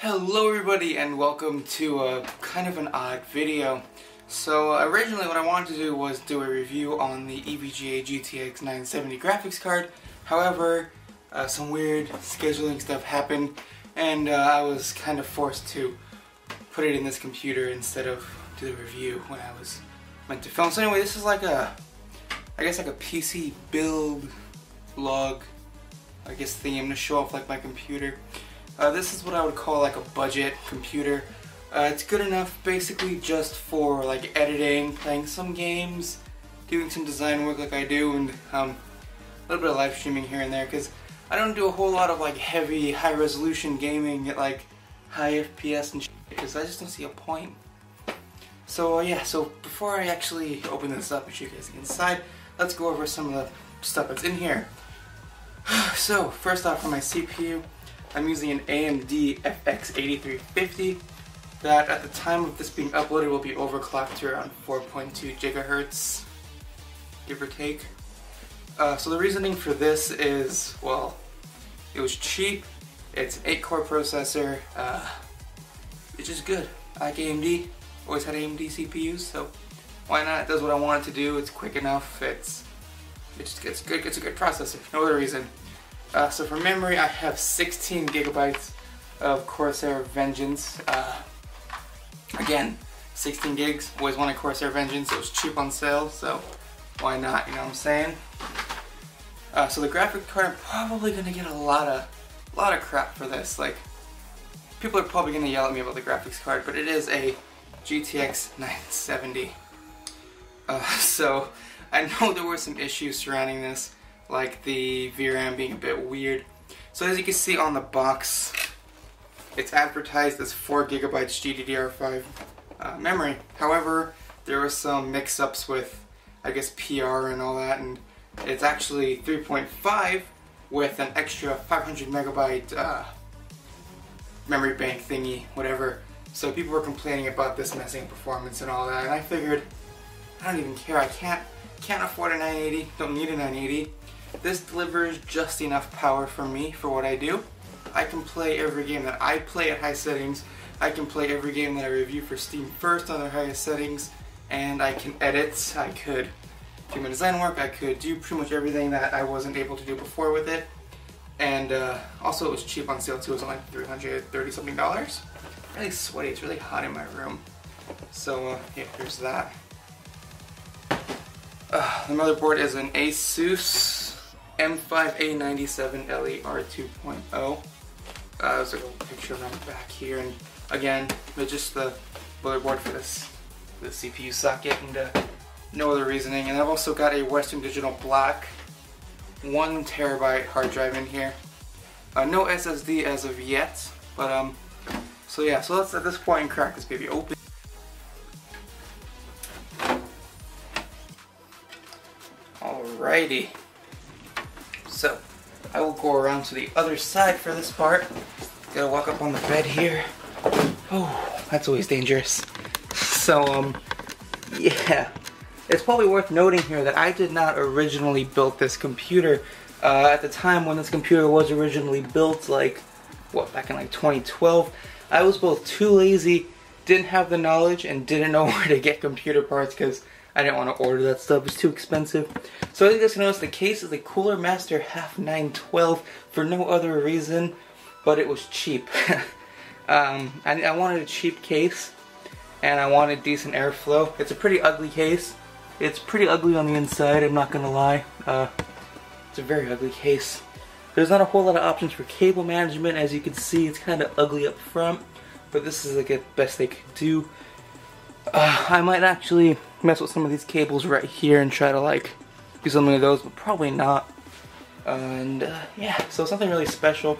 Hello everybody and welcome to a kind of an odd video. So originally what I wanted to do was do a review on the EVGA GTX 970 graphics card. However, some weird scheduling stuff happened and I was kind of forced to put it in this computer instead of do the review when I was meant to film. So anyway, this is like a, I guess like a PC build vlog, I guess theme to show off like my computer. This is what I would call like a budget computer. It's good enough basically just for like editing, playing some games, doing some design work like I do, and a little bit of live streaming here and there, because I don't do a whole lot of like heavy, high resolution gaming at like high FPS and shit, because I just don't see a point. So yeah, so before I actually open this up and show you guys inside, let's go over some of the stuff that's in here. So first off, for my CPU, I'm using an AMD FX 8350 that at the time of this being uploaded will be overclocked to around 4.2 gigahertz, give or take. So the reasoning for this is, well, it was cheap, it's an 8-core processor, it's just good. I like AMD, always had AMD CPUs, so why not? It does what I want it to do, it's quick enough, it's a good processor, no other reason. So for memory, I have 16 gigabytes of Corsair Vengeance. Again, 16 gigs. Always wanted Corsair Vengeance. It was cheap on sale, so why not? You know what I'm saying? So the graphic card, I'm probably gonna get a lot of crap for this. Like, people are probably gonna yell at me about the graphics card, but it is a GTX 970. So I know there were some issues surrounding this, like the VRAM being a bit weird. So as you can see on the box, it's advertised as 4 gigabytes GDDR5 memory. However, there were some mix-ups with, I guess, PR and all that, and it's actually 3.5 with an extra 500 megabyte memory bank thingy, whatever. So people were complaining about this messing performance and all that, and I figured, I don't even care, I can't afford a 980, don't need a 980. This delivers just enough power for me for what I do. I can play every game that I play at high settings. I can play every game that I review for SteamFirst on their highest settings, and I can edit. I could do my design work. I could do pretty much everything that I wasn't able to do before with it. And also, it was cheap on sale too. It was only $330 something. Really sweaty. It's really hot in my room. So yeah, here's that. The motherboard is an Asus M5A97LE R2.0. There's a little picture around the back here, and again, it's just the motherboard for the CPU socket, and no other reasoning. And I've also got a Western Digital Black 1 terabyte hard drive in here. No SSD as of yet, but so yeah, so let's at this point crack this baby open. Alrighty. So, I will go around to the other side for this part. Gotta walk up on the bed here. Oh, that's always dangerous. So, yeah. It's probably worth noting here that I did not originally build this computer. At the time when this computer was originally built, like, what, back in like 2012, I was both too lazy, didn't have the knowledge, and didn't know where to get computer parts because I didn't want to order that stuff, it's too expensive. So as you guys can notice, the case is a Cooler Master Half 912 for no other reason, but it was cheap. I wanted a cheap case, and I wanted decent airflow. It's a pretty ugly case. It's pretty ugly on the inside, I'm not gonna lie. It's a very ugly case. There's not a whole lot of options for cable management. As you can see, it's kind of ugly up front, but this is like the best they could do. I might actually mess with some of these cables right here and try to like do something with those, but probably not. And yeah, so something really special.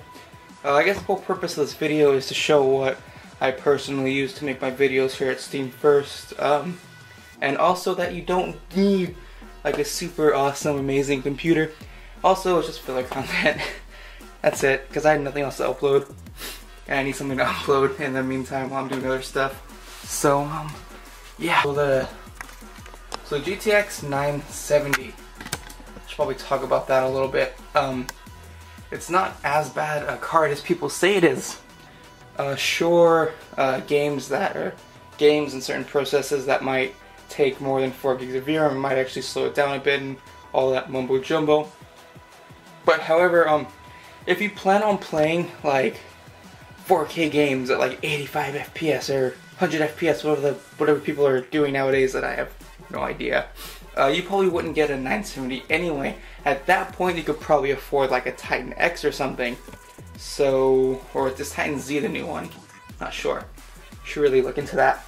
I guess the whole purpose of this video is to show what I personally use to make my videos here at SteamFirst, and also that you don't need like a super awesome, amazing computer. Also, it's just filler content. That's it, because I had nothing else to upload, and I need something to upload in the meantime while I'm doing other stuff. So yeah. So GTX 970. I should probably talk about that a little bit. It's not as bad a card as people say it is. Sure, games and certain processes that might take more than 4 gigs of VRAM might actually slow it down a bit and all that mumbo jumbo. But however, if you plan on playing like 4K games at like 85 FPS or 100 FPS, whatever people are doing nowadays that I have no idea, you probably wouldn't get a 970 anyway. At that point, you could probably afford like a Titan X or something. So, or is this Titan Z the new one? Not sure. Should really look into that.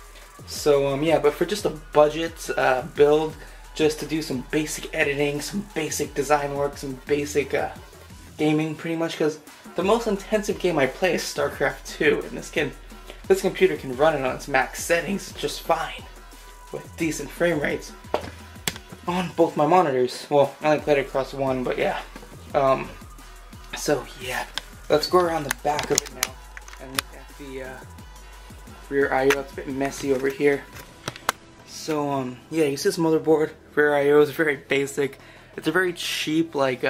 So yeah, but for just a budget build, just to do some basic editing, some basic design work, some basic gaming pretty much, because the most intensive game I play is StarCraft 2, and this computer can run it on its max settings just fine, with decent frame rates on both my monitors. Well, I only played it across one, but yeah. So yeah, let's go around the back of it now and look at the rear I/O. It's a bit messy over here. So yeah, you see this motherboard. Rear I/O is very basic. It's a very cheap like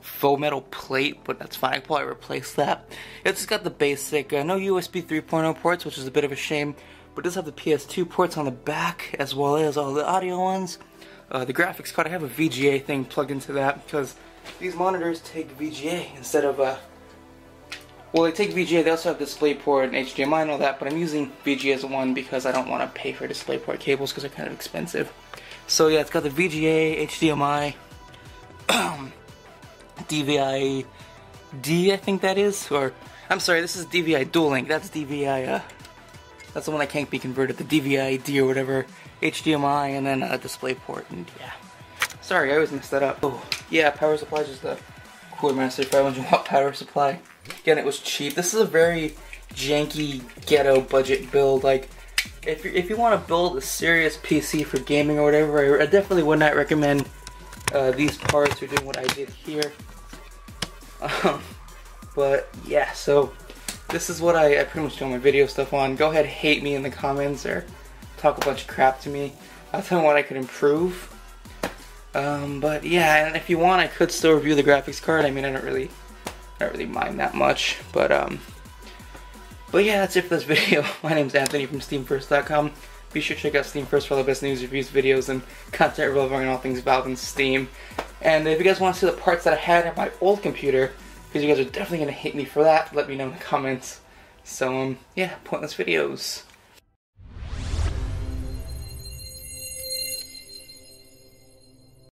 faux metal plate, but that's fine. I can probably replace that. It's just got the basic no USB 3.0 ports, which is a bit of a shame, but it does have the PS2 ports on the back as well as all the audio ones. The graphics card, I have a VGA thing plugged into that because these monitors take VGA instead of well, they take VGA, they also have DisplayPort and HDMI and all that, but I'm using VGA as one because I don't want to pay for DisplayPort cables because they're kind of expensive. So yeah, it's got the VGA, HDMI, DVI-D, I think that is, or, I'm sorry, this is DVI Dual Link, that's DVI, that's the one that can't be converted, the DVI-D or whatever, HDMI, and then DisplayPort, and yeah. Sorry, I always mess that up. Oh, yeah, power supply is just the Cooler Master 500 watt power supply. Again, it was cheap. This is a very janky ghetto budget build. Like, if you want to build a serious PC for gaming or whatever, I definitely would not recommend these parts or doing what I did here. But yeah, so this is what I pretty much do all my video stuff on. Go ahead, hate me in the comments or talk a bunch of crap to me. I'll tell you what I could improve. But yeah, and if you want, I could still review the graphics card. I mean, I don't really mind that much, but yeah, that's it for this video. My name's Anthony from SteamFirst.com. Be sure to check out SteamFirst for all the best news, reviews, videos, and content relevant on all things Valve and Steam. And if you guys want to see the parts that I had at my old computer, because you guys are definitely going to hate me for that, let me know in the comments. So, yeah, pointless videos.